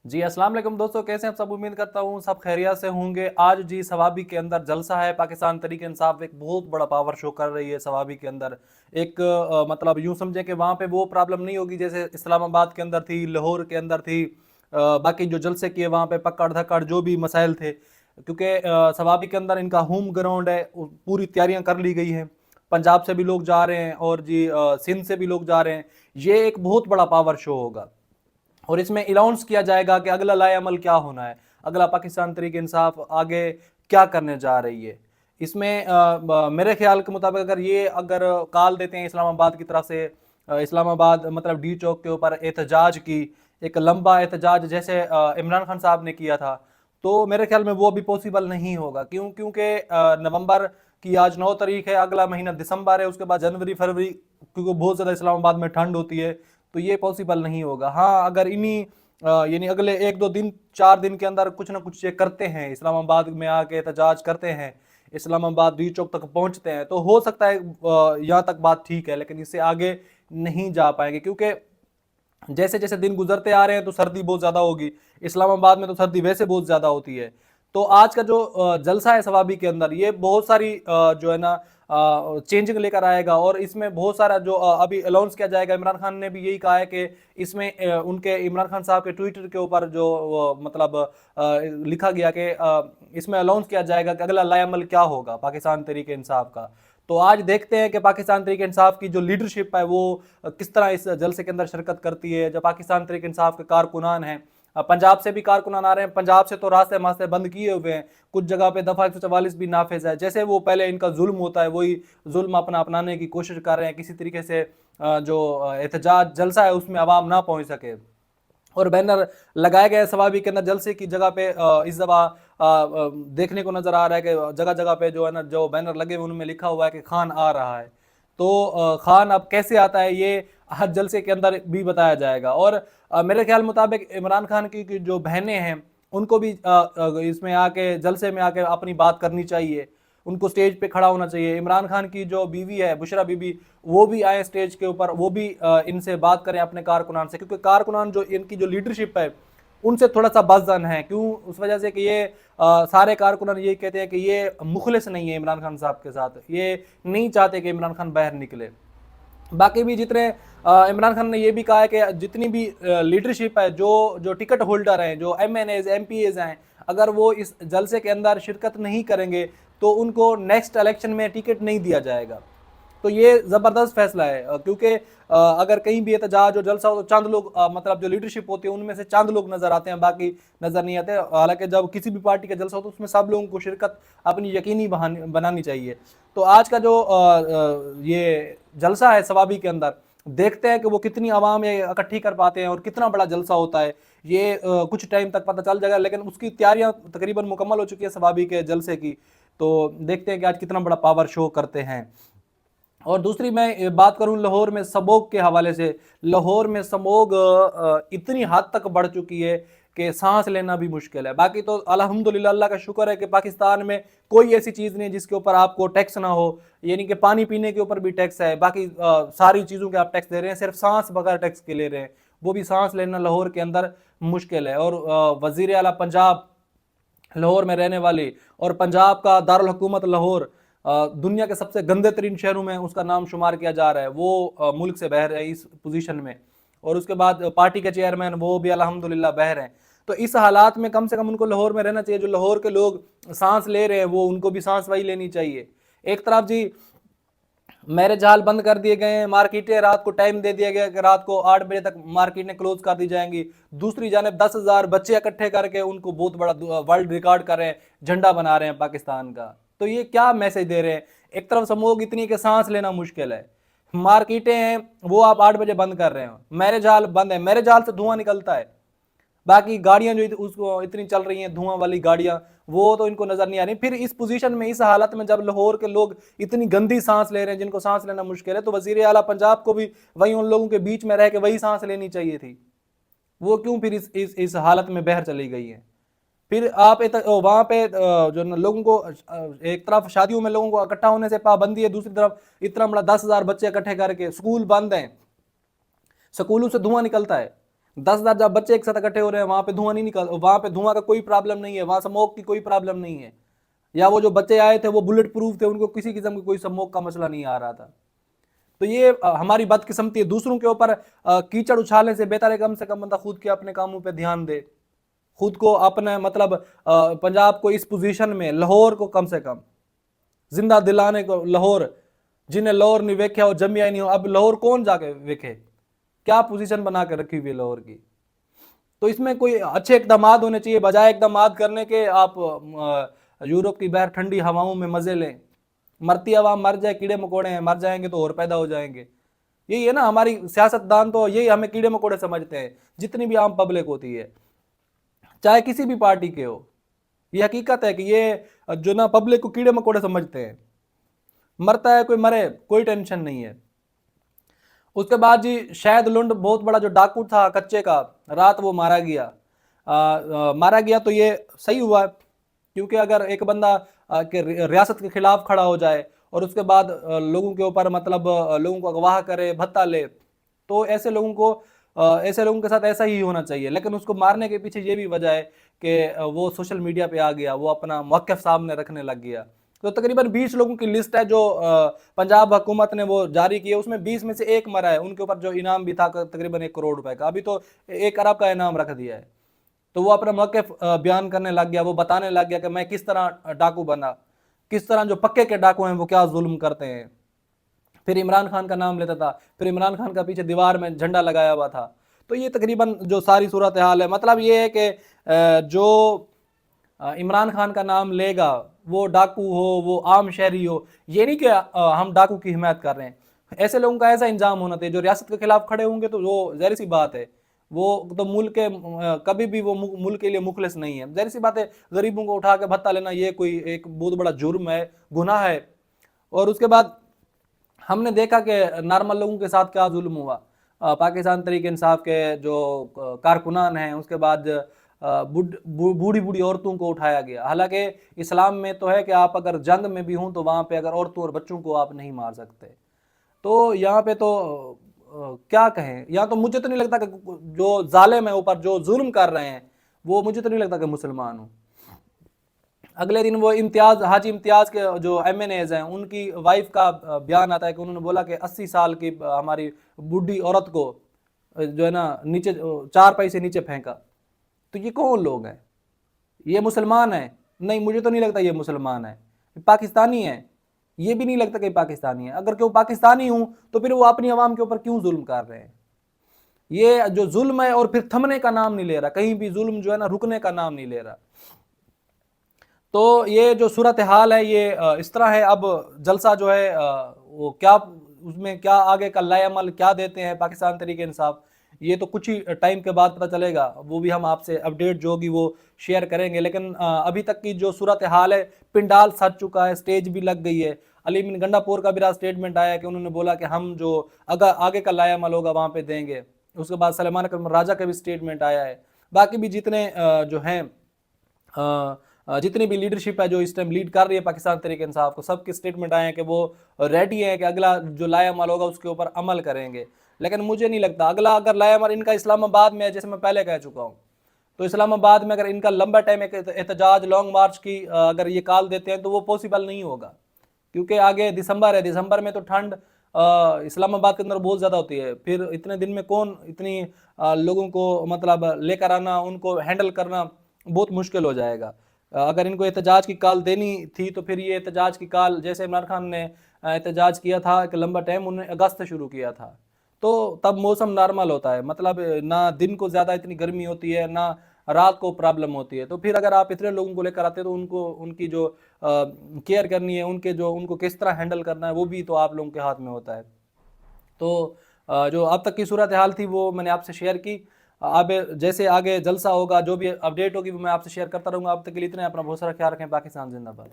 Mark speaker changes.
Speaker 1: जी अस्सलाम वालेकुम दोस्तों, कैसे हैं आप सब। उम्मीद करता हूँ सब खैरियत से होंगे। आज जी सवाबी के अंदर जलसा है। पाकिस्तान तहरीक इंसाफ एक बहुत बड़ा पावर शो कर रही है सवाबी के अंदर। एक मतलब यूं समझे कि वहाँ पे वो प्रॉब्लम नहीं होगी जैसे इस्लामाबाद के अंदर थी, लाहौर के अंदर थी। बाकी जो जलसे किए वहाँ पे पकड़ धकड़ जो भी मसाइल थे, क्योंकि सवाबी के अंदर इनका होम ग्राउंड है, पूरी तैयारियां कर ली गई हैं। पंजाब से भी लोग जा रहे हैं और जी सिंध से भी लोग जा रहे हैं। ये एक बहुत बड़ा पावर शो होगा और इसमें अनाउंस किया जाएगा कि अगला लाए अमल क्या होना है, अगला पाकिस्तान तहरीक इंसाफ आगे क्या करने जा रही है। इसमें मेरे ख्याल के मुताबिक अगर कॉल देते हैं इस्लामाबाद की तरफ से, इस्लामाबाद मतलब डी चौक के ऊपर एहतजाज की, एक लंबा एहतजाज जैसे इमरान खान साहब ने किया था, तो मेरे ख्याल में वो भी पॉसिबल नहीं होगा। क्योंकि नवंबर की आज 9 तारीख है, अगला महीना दिसंबर है, उसके बाद जनवरी फरवरी, क्योंकि बहुत ज़्यादा इस्लामाबाद में ठंड होती है, तो ये पॉसिबल नहीं होगा। हाँ, अगर इन्हीं यानी अगले 1-2 दिन 4 दिन के अंदर कुछ ना कुछ ये करते हैं, इस्लामाबाद में आके एहतजाज करते हैं, इस्लामाबाद दी चौक तक पहुंचते हैं, तो हो सकता है यहाँ तक बात ठीक है, लेकिन इससे आगे नहीं जा पाएंगे। क्योंकि जैसे जैसे दिन गुजरते आ रहे हैं तो सर्दी बहुत ज़्यादा होगी। इस्लामाबाद में तो सर्दी वैसे बहुत ज़्यादा होती है। तो आज का जो जलसा है सवाबी के अंदर, ये बहुत सारी जो है ना चेंजिंग लेकर आएगा। और इसमें बहुत सारा जो अभी अनाउंस किया जाएगा, इमरान खान ने भी यही कहा है कि इसमें उनके इमरान खान साहब के ट्विटर के ऊपर जो मतलब लिखा गया कि इसमें अनाउंस किया जाएगा कि अगला लाएअमल क्या होगा पाकिस्तान तहरीक इंसाफ का। तो आज देखते हैं कि पाकिस्तान तहरीक इंसाफ की जो लीडरशिप है वो किस तरह इस जलसे के अंदर शिरकत करती है। जो पाकिस्तान तहरीक इंसाफ के कारकुनान हैं, पंजाब से भी कारकुनान आ रहे हैं, पंजाब से तो रास्ते मास्ते बंद किए हुए हैं, कुछ जगह पे दफ़ा 144 भी नाफिज है। जैसे वो पहले इनका जुल्म होता है वही जुल्म अपनाने की कोशिश कर रहे हैं, किसी तरीके से जो एहतजाज जलसा है उसमें आवाम ना पहुंच सके। और बैनर लगाए गए सवाबी के अंदर जलसे की जगह पे इस दफ़ा देखने को नज़र आ रहा है कि जगह जगह पे जो है ना जो बैनर लगे हुए उनमें लिखा हुआ है कि खान आ रहा है। तो खान अब कैसे आता है ये हर जलसे के अंदर भी बताया जाएगा। और मेरे ख्याल मुताबिक इमरान खान की जो बहनें हैं उनको भी इसमें आके जलसे में आके अपनी बात करनी चाहिए, उनको स्टेज पे खड़ा होना चाहिए। इमरान खान की जो बीवी है बुशरा बीबी, वो भी आए स्टेज के ऊपर, वो भी इनसे बात करें अपने कारकुनान से, क्योंकि कारकुनान जो इनकी जो लीडरशिप है उनसे थोड़ा सा बज़न है। क्यों? उस वजह से कि ये सारे कारकुनान ये कहते हैं कि ये मुखलिस नहीं है इमरान खान साहब के साथ, ये नहीं चाहते कि इमरान खान बाहर निकले। बाकी भी जितने इमरान खान ने ये भी कहा है कि जितनी भी लीडरशिप है, जो जो टिकट होल्डर हैं, जो MNAs MPAs हैं, अगर वो इस जलसे के अंदर शिरकत नहीं करेंगे तो उनको नेक्स्ट इलेक्शन में टिकट नहीं दिया जाएगा। तो ये ज़बरदस्त फैसला है, क्योंकि अगर कहीं भी एहतजाज और जलसा हो तो चंद लोग मतलब जो लीडरशिप होती है उनमें से चंद लोग नज़र आते हैं, बाकी नज़र नहीं आते। हालांकि जब किसी भी पार्टी का जलसा हो तो उसमें सब लोगों को शिरकत अपनी यकीनी बनानी चाहिए। तो आज का जो ये जलसा है सवाबी के अंदर, देखते हैं कि वो कितनी आवाम इकट्ठी कर पाते हैं और कितना बड़ा जलसा होता है। ये कुछ टाइम तक पता चल जाएगा, लेकिन उसकी तैयारियां तकरीबन मुकम्मल हो चुकी है सवाबी के जलसे की। तो देखते हैं कि आज कितना बड़ा पावर शो करते हैं। और दूसरी मैं बात करूं लाहौर में स्मोग के हवाले से, लाहौर में स्मोग इतनी हद तक बढ़ चुकी है कि सांस लेना भी मुश्किल है। बाकी तो अल्हम्दुलिल्लाह अल्लाह का शुक्र है कि पाकिस्तान में कोई ऐसी चीज़ नहीं है जिसके ऊपर आपको टैक्स ना हो, यानी कि पानी पीने के ऊपर भी टैक्स है, बाकी सारी चीज़ों के आप टैक्स दे रहे हैं, सिर्फ सांस बगैर टैक्स के ले रहे हैं, वो भी सांस लेना लाहौर के अंदर मुश्किल है। और वज़ीर आला पंजाब लाहौर में रहने वाली, और पंजाब का दारुल हुकूमत लाहौर दुनिया के सबसे गंदे तरीन शहरों में उसका नाम शुमार किया जा रहा है, वो मुल्क से बाहर है इस पोजीशन में। और उसके बाद पार्टी के चेयरमैन वो भी अल्हम्दुलिल्लाह बाहर हैं। तो इस हालात में कम से कम उनको लाहौर में रहना चाहिए। जो लाहौर के लोग सांस ले रहे हैं वो उनको भी सांस वही लेनी चाहिए। एक तरफ जी मैरिज हॉल बंद कर दिए गए हैं, मार्केटें रात को टाइम दे दिया गया कि रात को 8 बजे तक मार्केटें क्लोज कर दी जाएंगी। दूसरी जानब 10,000 बच्चे इकट्ठे करके उनको बहुत बड़ा वर्ल्ड रिकॉर्ड कर रहे हैं, झंडा बना रहे हैं पाकिस्तान का। तो ये क्या मैसेज दे रहे हैं? एक तरफ स्मोक इतनी कि सांस लेना मुश्किल है, मार्केटें हैं वो आप 8 बजे बंद कर रहे हो, मैरिज हॉल बंद है, मैरिज हॉल से धुआं निकलता है, बाकी गाड़ियां जो उसको इतनी चल रही हैं धुआं वाली गाड़ियां, वो तो इनको नजर नहीं आ रही। फिर इस पोजीशन में, इस हालत में जब लाहौर के लोग इतनी गंदी सांस ले रहे हैं जिनको सांस लेना मुश्किल है, तो वजीर आला पंजाब को भी वही उन लोगों के बीच में रह के वही सांस लेनी चाहिए थी। वो क्यों फिर इस हालत में बहर चली गई है? फिर आप वहां पे जो लोगों को एक तरफ शादियों में लोगों को इकट्ठा होने से पाबंदी है, दूसरी तरफ इतना बड़ा 10,000 बच्चे इकट्ठे करके, स्कूल बंद हैं, स्कूलों से धुआं निकलता है, 10,000 जब बच्चे एक साथ इकट्ठे हो रहे हैं, वहां पे धुआं नहीं निकल, वहां पे धुआं का कोई प्रॉब्लम नहीं है, वहां स्मोक की कोई प्रॉब्लम नहीं है, या वो जो बच्चे आए थे वो बुलेट प्रूफ थे, उनको किसी किस्म का कोई स्मोक का मसला नहीं आ रहा था। तो ये हमारी बदकिस्मती है। दूसरों के ऊपर कीचड़ उछालने से बेहतर है कम से कम बंदा खुद के अपने कामों पे ध्यान दे, खुद को अपने मतलब पंजाब को इस पोजीशन में, लाहौर को कम से कम जिंदा दिलाने को, लाहौर जिन्हें लाहौर नहीं वेख्या हो जमिया नहीं हो, अब लाहौर कौन जाके वेखे, क्या पोजीशन बना के रखी हुई है लाहौर की। तो इसमें कोई अच्छे इकदाम होने चाहिए, बजाय इकदाम करने के आप यूरोप की बाहर ठंडी हवाओं में मजे लें। मरती हवा मर जाए, कीड़े मकोड़े हैं, मर जाएंगे तो और पैदा हो जाएंगे। यही है ना हमारी सियासतदान, तो यही हमें कीड़े मकोड़े समझते हैं, जितनी भी आम पब्लिक होती है, चाहे किसी भी पार्टी के हो। ये हकीकत है कि ये जो ना पब्लिक को कीड़े मकोड़े समझते हैं, मरता है कोई मरे, कोई टेंशन नहीं है। उसके बाद जी शायद लुंड बहुत बड़ा जो डाकू था कच्चे का, रात वो मारा गया। मारा गया तो ये सही हुआ, क्योंकि अगर एक बंदा के रियासत के खिलाफ खड़ा हो जाए और उसके बाद लोगों के ऊपर मतलब लोगों को अगवा करे, भत्ता ले, तो ऐसे लोगों के साथ ऐसा ही होना चाहिए। लेकिन उसको मारने के पीछे ये भी वजह है कि वो सोशल मीडिया पे आ गया, वो अपना मौक़िफ़ सामने रखने लग गया। तो तकरीबन 20 लोगों की लिस्ट है जो पंजाब हुकूमत ने वो जारी की है, उसमें 20 में से एक मरा है। उनके ऊपर जो इनाम भी था तकरीबन 1 करोड़ रुपए का, अभी तो 1 अरब का इनाम रख दिया है। तो वो अपना मौक़िफ़ बयान करने लग गया, वो बताने लग गया कि मैं किस तरह डाकू बना, किस तरह जो पक्के के डाकू हैं वो क्या जुल्म करते हैं। फिर इमरान खान का नाम लेता था, फिर इमरान खान का पीछे दीवार में झंडा लगाया हुआ था। तो ये तकरीबन जो सारी सूरत हाल है, मतलब ये है कि जो इमरान खान का नाम लेगा वो डाकू हो, वो आम शहरी हो, ये नहीं कि हम डाकू की हिमायत कर रहे हैं। ऐसे लोगों का ऐसा इंजाम होना चाहिए जो रियासत के खिलाफ खड़े होंगे, तो वो ज़ाहिर सी बात है वो तो मुल्क के कभी भी वो मुल्क के लिए मुखलिस नहीं है। ज़ाहिर सी बात है गरीबों को उठा के भत्ता लेना ये कोई एक बहुत बड़ा जुर्म है, गुनाह है। और उसके बाद हमने देखा कि नॉर्मल लोगों के साथ क्या जुल्म हुआ। पाकिस्तान तहरीक इंसाफ के जो कारकुनान हैं, उसके बाद बूढ़ी बूढ़ी औरतों को उठाया गया। हालांकि इस्लाम में तो है कि आप अगर जंग में भी हों तो वहाँ पे अगर औरतों और बच्चों को आप नहीं मार सकते। तो यहाँ पे तो क्या कहें, या तो मुझे तो नहीं लगता कि जो जालिम है ऊपर जो जुल्म कर रहे हैं वो मुझे तो नहीं लगता कि मुसलमान हो। अगले दिन वो हाजी इम्तियाज़ के जो MNAs हैं उनकी वाइफ का बयान आता है कि उन्होंने बोला कि 80 साल की हमारी बूढ़ी औरत को जो है ना नीचे 4 पाई से नीचे फेंका। तो ये कौन लोग हैं? ये मुसलमान है? नहीं, मुझे तो नहीं लगता ये मुसलमान है, पाकिस्तानी है। ये भी नहीं लगता कि पाकिस्तानी है। अगर क्यों पाकिस्तानी हूं तो फिर वो अपनी आवाम के ऊपर क्यों जुल्म कर रहे हैं? ये जो जुल्म है और फिर थमने का नाम नहीं ले रहा, कहीं भी जुल्म जो है ना रुकने का नाम नहीं ले रहा। तो ये जो सूरत हाल है ये इस तरह है। अब जलसा जो है वो क्या, उसमें क्या आगे का लाएअमल क्या देते हैं पाकिस्तान तहरीक इंसाफ, ये तो कुछ ही टाइम के बाद पता चलेगा। वो भी हम आपसे अपडेट जो होगी वो शेयर करेंगे। लेकिन अभी तक की जो सूरत हाल है, पिंडाल सज चुका है, स्टेज भी लग गई है। अली बिन गंडापुर का भी रात स्टेटमेंट आया कि उन्होंने बोला कि हम जो अगर आगे का लाएअमल होगा वहाँ पे देंगे। उसके बाद सलमान अकरम राजा का भी स्टेटमेंट आया है। बाकी भी जितने जो हैं जितनी भी लीडरशिप है जो इस टाइम लीड कर रही है पाकिस्तान तहरीक इंसाफ को, सबके स्टेटमेंट आए हैं कि वो रेडी है कि अगला जो लाएअमल होगा उसके ऊपर अमल करेंगे। लेकिन मुझे नहीं लगता अगला अगर लाएअमल इनका इस्लामाबाद में है, जैसे मैं पहले कह चुका हूँ, तो इस्लामाबाद में अगर इनका लंबा टाइम एक एहतजाज लॉन्ग मार्च की अगर ये कॉल देते हैं तो वो पॉसिबल नहीं होगा, क्योंकि आगे दिसंबर है। दिसंबर में तो ठंड इस्लामाबाद के अंदर बहुत ज़्यादा होती है। फिर इतने दिन में कौन इतनी लोगों को मतलब लेकर आना, उनको हैंडल करना बहुत मुश्किल हो जाएगा। अगर इनको एहतजाज की कॉल देनी थी तो फिर ये एहतजाज की कॉल, जैसे इमरान खान ने एहतजाज किया था कि लंबा टाइम, उन्होंने अगस्त से शुरू किया था, तो तब मौसम नॉर्मल होता है, मतलब ना दिन को ज़्यादा इतनी गर्मी होती है ना रात को प्रॉब्लम होती है। तो फिर अगर आप इतने लोगों को लेकर आते हैं तो उनको उनकी जो केयर करनी है, उनको किस तरह हैंडल करना है, वो भी तो आप लोगों के हाथ में होता है। तो जो अब तक की सूरत हाल थी वो मैंने आपसे शेयर की। अब जैसे आगे जलसा होगा, जो भी अपडेट होगी वो मैं आपसे शेयर करता रहूँगा। अब तक के लिए इतना, अपना बहुत सारा ख्याल रखें। पाकिस्तान जिंदाबाद।